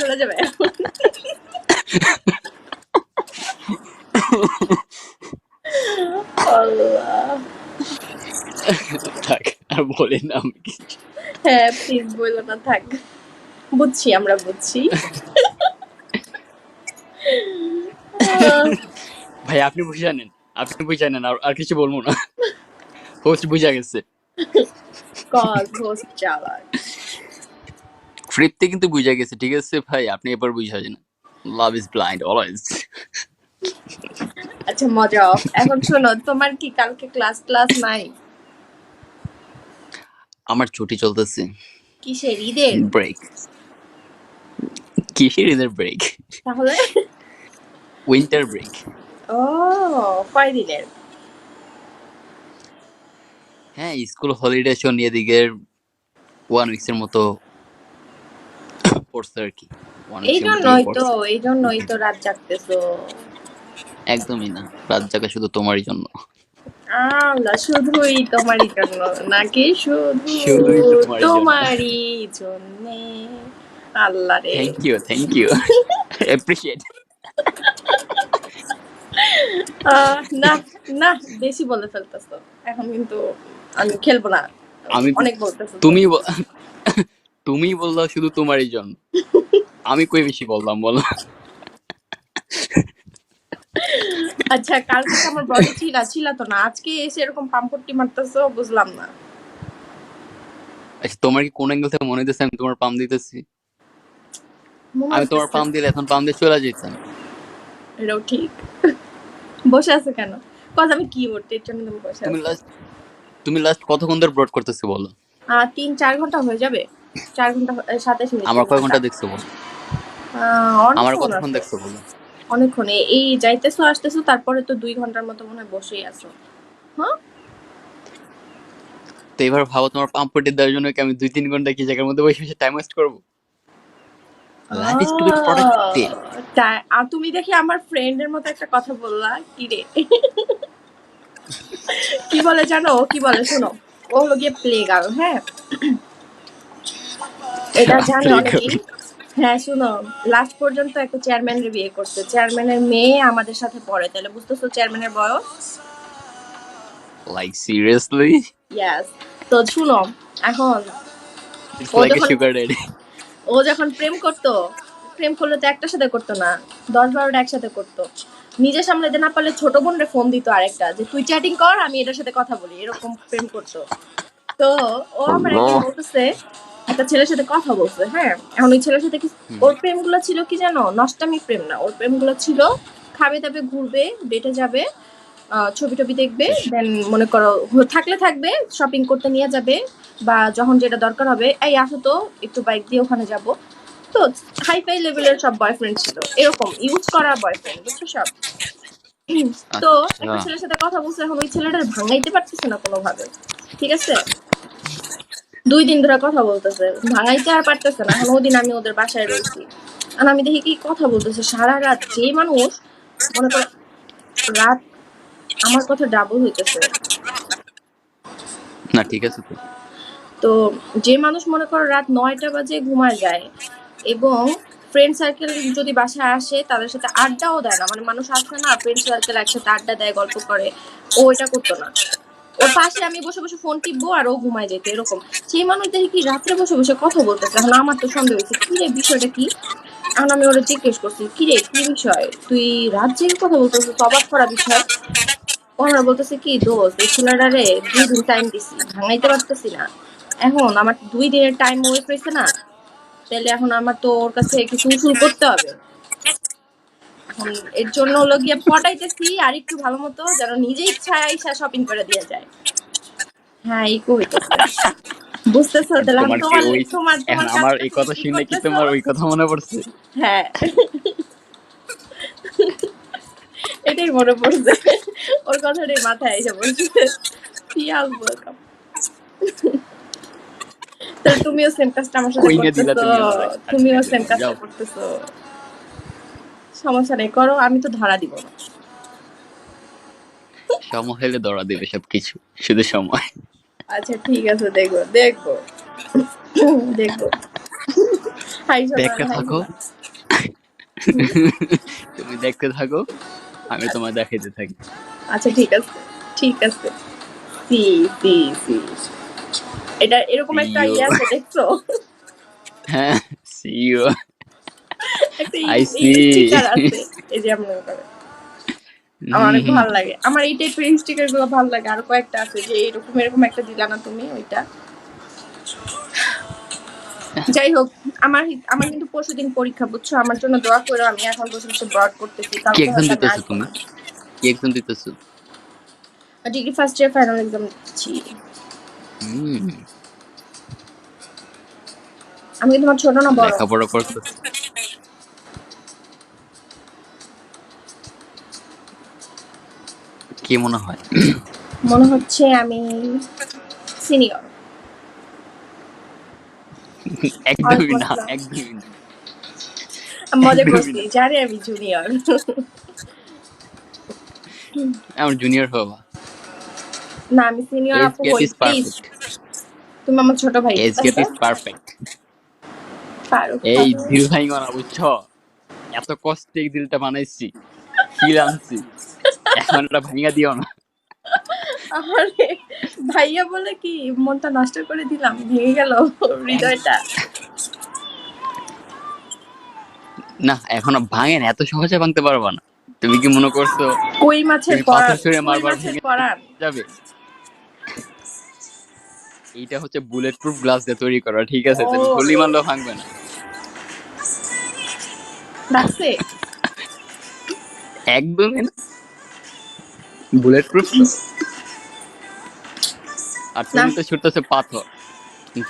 চলে যাবে এখন। আল্লাহ। থাক আর বলেন না আমি কিছু। হ্যাঁ প্লিজ বললো না, থাক, বুঝছি, আমরা বুঝছি। ভাই আপনি বুঝে জানেন, আপনি বুঝে জানেন, আর কিছু বলবো না। হোস্ট বুঝা গেছে। কজ হোস্ট চালাক। ট্রিপতে কিন্তু বুঝা গেছে, ঠিক আছে ভাই, আপনি এবার বুঝা যান। Love is blind always. আচ্ছা মজা অফ। এখন শোনো, তোমার কি কালকে ক্লাস ক্লাস নাই? আমার ছুটি চলতেছে। কিসের, ঈদের? ব্রেক। কিসের ঈদের ব্রেক? তাহলে উইন্টার ব্রেক। ও, কয় দিনের? হ্যাঁ, স্কুল হলিডে শো নিয়ে দিকে 1 উইকস এর মতো পড়ছে আর কি। 1 উইকস এর মতো পড়ছে। এই জন্যই তো রাত জাগতেছো। একদমই না, রাত জাগা শুধু তোমারই জন্য। আল্লাহ, শুধুই তোমারই জন্য নাকি? শুধু শুধুই তোমারই জন্য। তোমারই জন্যে। আল্লাহ রে। Thank you appreciate. না না, বেশি বলে ফেলতেছো এখন, কিন্তু আমি খেলবো না। আমি অনেক বলতেছো তো। তুমি তুমি বললা শুধু তোমারই জন্য, আমি কই বেশি বললাম বলো। আচ্ছা কালকে তো আমার বডি ছিল তো না, আজকে এসে এরকম পাম্পটি মারতেছো, বুঝলাম না। আচ্ছা তোমার কি কোন অ্যাঙ্গেল থেকে মনে হইতেছে আমি তোমার পাম দিতেছি? আমি তোমার পাম দিলে এখন পাম দিয়ে চলে যেতাম। এটাও ঠিক। বসে আছে কেন? কজ আমি কি করতে, এর জন্য তুমি বসে আছো। তুমি লাস্ট কতক্ষণ ধরে ব্রড করতেছো বলো? 3-4 ঘন্টা হয়ে যাবে। 4 ঘন্টা 27 মিনিট। আমার কয় ঘন্টা দেখছো বলো? আমার অনেকক্ষণ কতক্ষণ আছে। দেখছো বলো? অনেকক্ষণ, এই যাইতেছো আসতেছো, তারপরে তো 2 ঘন্টার মতো মনে হয় বসেই আছো। হ্যাঁ তো এবার ভাবো তোমার পাম্প পটি দেওয়ার জন্য কি আমি 2-3 ঘন্টা কি জায়গার মধ্যে বসে বসে টাইম ওয়েস্ট করবো? Life is to be productive. আর তুমি দেখি আমার ফ্রেন্ডের মতো একটা কথা বললা, কি রে? কি বলে জানো, কি বলে শোনো, ও হলো গিয়ে প্লে গার্ল। হ্যাঁ, এটা জানে অনেকেই। হ্যাঁ শুনো, লাস্ট পর্যন্ত একটা চেয়ারম্যানের বিয়ে করছে, চেয়ারম্যানের মেয়ে আমাদের সাথে পড়ে, তাহলে বুঝতেছো চেয়ারম্যানের বয়স। Like seriously? ইয়াস। তো শুনো, এখন ইটস ও লাইক এ যখন সুগার ড্যাডি। প্রেম করতো, প্রেম করলে তো একটার সাথে করতো না, 10-12টা একসাথে করতো। নিজে সামলাতে না পারলে ছোট বোনরে ফোন দিত আরেকটা, যে তুই চ্যাটিং কর, আমি এটার সাথে কথা বলি, এরকম প্রেম করতো। তো ও আমার একদিন বলতেছে একটা ছেলের সাথে কথা বলছে। হ্যাঁ, এখন ওই ছেলের সাথে কি, ওর প্রেমগুলো ছিল কি জানো, নষ্টামি প্রেম না, ওর প্রেমগুলো ছিল খাবে দাবে, ঘুরবে, ডেটে যাবে, ছবি টবি দেখবে, দেন মনে করো থাকলে থাকবে, শপিং করতে নিয়ে যাবে, বা যখন যেটা দরকার হবে, এই আসো তো একটু বাইক দিয়ে ওখানে যাব। তো হাইফাই লেভেলের সব বয়ফ্রেন্ড ছিল, এরকম ইউজ করা বয়ফ্রেন্ড, বুঝছো সব। তো একটা ছেলের সাথে কথা বলছে, এখন ওই ছেলেটার ভাঙাইতে পারতেছে না কোনোভাবে, ঠিক আছে? 2 দিন ধরে কথা বলতেছে, ভাঙাইতে আর পারতেছে না। এখন ওদিন আমি ওদের বাসায় রয়েছি, আর আমি দেখি কি কথা বলতেছে সারা রাত। যে মানুষ মনে করো রাত, আমার কথা ডাবল হইতেছে না ঠিক আছে তো। তো, যে মানুষ মনে করো রাত 9টা বাজে ঘুমায় যায়, এবং ফ্রেন্ড সার্কেল যদি বাসায় আসে তাদের সাথে আড্ডাও দেয় না, মানে মানুষ আসে না, ফ্রেন্ড সার্কেল একসাথে আড্ডা দেয়, গল্প করে, ও এটা করতো না। ওর পাশে আমি বসে বসে ফোন টিপবো আর ও ঘুমায় যেত, এরকম। সেই মানুষ দেখি কি রাত্রে বসে বসে কথা বলতেছে। এখন আমার তো সন্দেহ হয়েছে, কি রে বিষয়টা কি। এখন আমি ওরা জিজ্ঞেস করছি, কি রে কি বিষয়, তুই রাত জেগে কথা বলতেছিস, তো অবাক করা বিষয়। ওরা বলতেছে কি, দোস্ত এই ছেলেটারে 2 দিন টাইম দিছি, ভাঙাইতে পারতেছি না। এখন আমার 2 দিনের টাইম ওয়েস্ট হয়েছে না, তাহলে এখন আমার তো ওর কাছে কিছু উসুল করতে হবে। এখন এর জন্য হলো গিয়ে পটাইতেছি আর একটু ভালো মতো, যেন নিজে ইচ্ছায় ইচ্ছা শপিং করে দিয়ে যায়। হ্যাঁ এই হইতেছে, বুঝতেছো? তাহলে আমি তোমার কি ওই তোমার এখন আমার কাজটা এই তুমি কথা কি শুনে কি করতেছো? তোমার ওই কথা মনে পড়ছে? হ্যাঁ, এটাই মনে পড়ছে, ওর কথাটাই মাথায় এসে বলছে, পিয়াল ওয়েলকাম। তাহলে তুমিও সেম কাজটা আমার সাথে কই না দিলা করতেছো, তুমি আমারে? আচ্ছা তুমিও ঠিক সেম আছে কাজটা যাও। করতেছো। সমস্যা নেই, করো, আমি তো ধরা দিব না। সময় হলে ধরা দেবে সবকিছু, শুধু সময়। আচ্ছা ঠিক আছে, দেখবো দেখবো দেখবো। হাই শোনা, দেখতে হাই থাকো, শোনা। তুমি দেখতে থাকো, আমি তোমার দেখাইতে থাকি। আচ্ছা ঠিক আছে, ঠিক আছে। সি সি সি, এটা এরকম See একটা you. ইয়ে আছে দেখছো? হ্যাঁ, see you. একটা I see. স্টিকার আছে, এই যে আমরা আমার অনেক ভালো লাগে। আমার এই টাইপের স্টিকার গুলো ভালো লাগে। আর কয়েকটা আছে যে এরকম এরকম একটা দিলা না তুমি, ওইটা। যাই হোক, আমার আমার কিন্তু পরশুদিন পরীক্ষা, বুঝছো? আমার জন্য দোয়া করো। আমি এখন বসে বসে ব্রড করতেছি, কি কালকে এক্সাম হয়তো আমি দিতেছো আসবো তুমি? না। কি এক্সাম দিতেছো? Degree first year final exam দিচ্ছি। হুম, আমি কি তোমার ছোট না বড়? লেখাপড়া করতেছো? কি মনে হয়? মনে হচ্ছে আমি সিনিয়র। একদমই না, একদমই না, মজা একদমই করছি, না। জানি আমি জুনিয়র। আমার জুনিয়র হবা। না, আমি সিনিয়র এজ আপু গ্যাপ হই, ইজ প্লিজ। পারফেক্ট। তুমি আমার ছোট ভাই, এজ ঠিক গ্যাপ আছে? Is perfect. পারো এই পারো। দিল ভাঙো না, বুঝছো? এত কষ্টে এই দিলটা বানাইছি, হিল আনছি, এখন এটা ভাঙা দিও না। আরে ভাইয়া বলে কি মনটা নষ্ট করে দিলাম, ভেঙে গেল এক- হৃদয়টা। না, এখনো ভাঙে না, এত সহজে ভাঙতে পারবা না। তুমি কি মনে করছো কই মাছের তুমি পাথর পরাণ, ছুঁড়ে কই মারবার মাছের ভেঙে পরাণ। যাবে? এইটা হচ্ছে বুলেট প্রুফ গ্লাস দিয়ে তৈরি করা, ঠিক আছে? ও তুমি গুলি রে, মারলেও ভাঙবে না। ডাকছে। একদমই না, বুলেট প্রুফ তো। আর না, তুমি তো ছুটতেছো পাথর,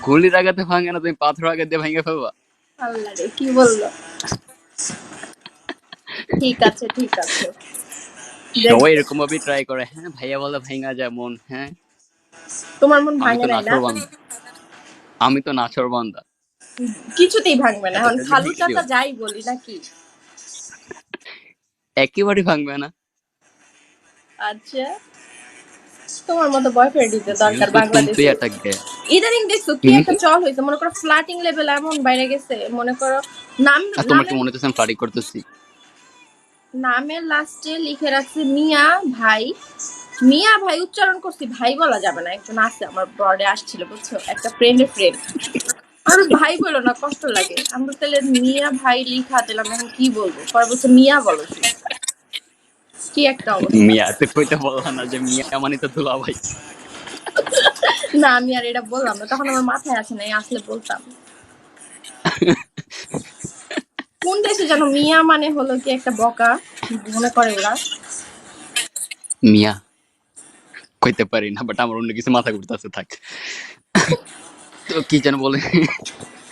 গুলির আগাতে ভাঙে না, তুমি পাথর আগে দিয়ে ভেঙে ফেলবা। আল্লাহ রে, কি বললো? ঠিক আছে ঠিক আছে, সবাই দেখবো। এরকম ভাবে ট্রাই করে, হ্যাঁ ভাইয়া বলে ভাঙা যায় মন, হ্যাঁ। তোমার মন আমি ভাঙে তো নাই না? নাছর বান্দা, আমি তো নাছর বান্দা। কিছুতেই ভাঙবে না। এত এখন সহজে খালু ভেঙে চাচা দিও? যাই বলি নাকি। একেবারে ভাঙবে না। আচ্ছা, তোমার মতো বয়ফ্রেন্ড দিতে দিল দরকার তো তুম পে বাংলাদেশে। আটক গয়া। ইদানিং দেখছো কি একটা চল হয়েছে, মনে করো ফ্লাটিং লেভেল এমন বাইরে গেছে, মনে করো নাম, আর তোমার কি নামের মনে হচ্ছে আমি ফ্লার্টিং করতেছি? নামের লাস্টে লিখে রাখছে মিয়া ভাই। মিয়া ভাই উচ্চারণ করছি, ভাই বলা যাবে না। একজন আছে আমার বর্ডে আসছিল, বুঝছো, একটা ফ্রেন্ডের ফ্রেন্ড। আর ভাই বলো না, কষ্ট লাগে। আমরা তাহলে মিয়া ভাই লিখা দিলাম, এখন কি বলবো? পরে বলছে মিয়া বলো তুমি। কি একটা অবস্থা। মিয়া তো কইতে বললা না যে মিয়া মানে তো দুলা ভাই? না, আমি আর এটা বললাম না, তখন আমার মাথায় আসে নাই, আসলে বলতাম। কোন দেশে যেন মিয়া মানে হলো কি একটা বকা মনে করে ওরা। মিয়া কইতে পারি না, বাট আমার অন্য কিছু মাথা ঘুরতেছে, থাক। তো কি যেন বলে,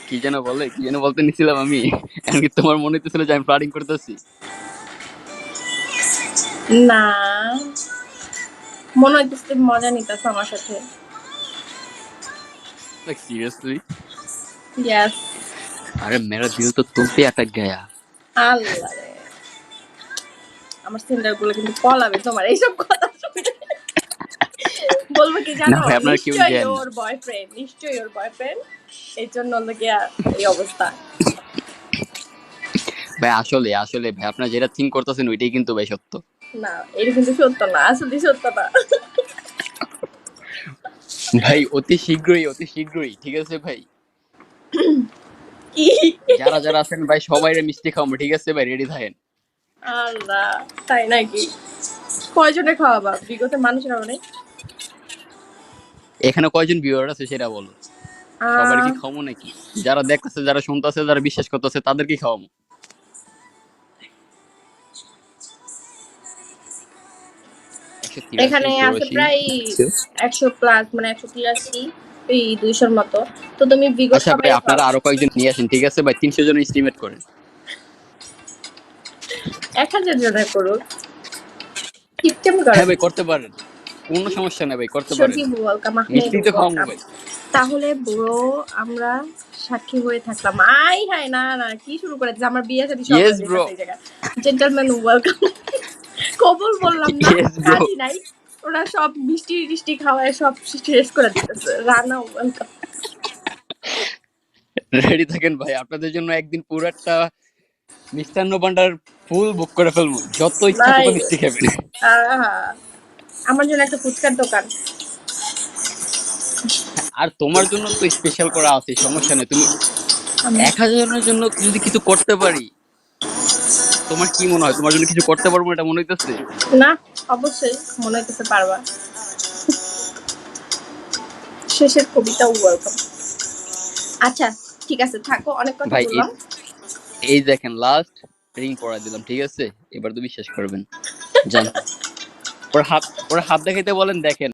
কি যেন বলে, কি যেন বলতে নিছিলাম আমি। এমনি তোমার মনে হইতেছিল যে আমি ফ্লার্টিং করতেছি? না, মনে হইতেছে তুমি মজা নিতেছো আমার সাথে। Like seriously? ইয়েস। अरे मेरा दिल तो तुम पे अटक गया। আল্লাহ রে, আমার সিন্ডার গুলো কিন্তু পলাবে তোমার এইসব কথা শুনে। বলবো কি না জানো, ভাই, আপনারা কেউ নিশ্চয়ই গেন না ওর বয়ফ্রেন্ড, নিশ্চয়ই ওর বয়ফ্রেন্ড। এই জন্য হলো গিয়া এই অবস্থা। ভাই। আসলে আসলে ভাই, আপনারা যেটা থিঙ্ক করতেছেন ওইটাই কিন্তু ভাই সত্য। না, এটা কিন্তু সত্য না, আসলে সত্য না। ভাই অতি শীঘ্রই, অতি শীঘ্রই, ঠিক আছে ভাই? কি? যারা যারা আছেন ভাই, সবাই মিষ্টি খাওয়াবো, ঠিক আছে ভাই? রেডি থাকেন। আল্লাহ, তাই নাকি? কয়জনে খাওয়াবা? বিগত মানুষের অনেক। এখানে কয়জন ভিউয়ার আছে সেটা বলো। সবার কি খাওয়াবো নাকি? যারা দেখতেছে, যারা শুনতেছে, যারা বিশ্বাস করতেছে, তাদের কি খাওয়াবো? এখানে 183, আছে 84। প্রায় 100+, মানে 183, এই 200-র মতো। তো তুমি বিগত আচ্ছা ভাই, সবাই খাও। আপনারা আরো কয়েকজন নিয়ে আসেন, ঠিক আছে ভাই? 300 জন এস্টিমেট করেন। 1000 জনের করুক, কিপটেম করা হ্যাঁ ভাই, দিই। করতে পারেন, কোনো সমস্যা নেই ভাই, করতে পারেন। সজীব ওয়েলকাম, আহমেদ মিষ্টি তো খাওয়াবো ওয়েলকাম। ভাই। তাহলে ব্রো, আমরা সাক্ষী হয়ে থাকলাম। আই হাই, না না, কি শুরু করে দিচ্ছে? আমার বিয়ে শাদী সব ইয়েস হয়ে ব্রো, যেতেছে এই জায়গায়। Gentleman welcome. কবুল বললাম না, ইয়েস ব্রো। কাজই নাই। ওরা সব মিষ্টি টিষ্টি খাওয়ায় সব শেষ করে দিতেছে। রানা ওয়েলকাম। রেডি থাকেন ভাই, আপনাদের জন্য একদিন পুরো একটা মিষ্টান্ন ভান্ডার ফুল বুক করে ফেলবো, যত ইচ্ছা ভাই তত মিষ্টি খাবেন। আহ, আমার জন্য একটা ফুচকার দোকান। আর তোমার জন্য তো স্পেশাল করা আছে, সমস্যা নেই। তুমি আমি 1000 জনের জন্য যদি কিছু করতে পারি, তোমার কি মনে হয় তোমার জন্য কিছু করতে পারবো এটা মনে হইতেছে? না, অবশ্যই মনে হইতেছে পারবা। শেষের কবিতা ওয়েলকাম। আচ্ছা, ঠিক আছে, থাকো, অনেক কথা ভাই এই বললাম। এই দেখেন লাস্ট রিং পড়া দিলাম, ঠিক আছে? এবার তো বিশ্বাস করবেন। যান, ওর হাত দেখাইতে বলেন, দেখেন।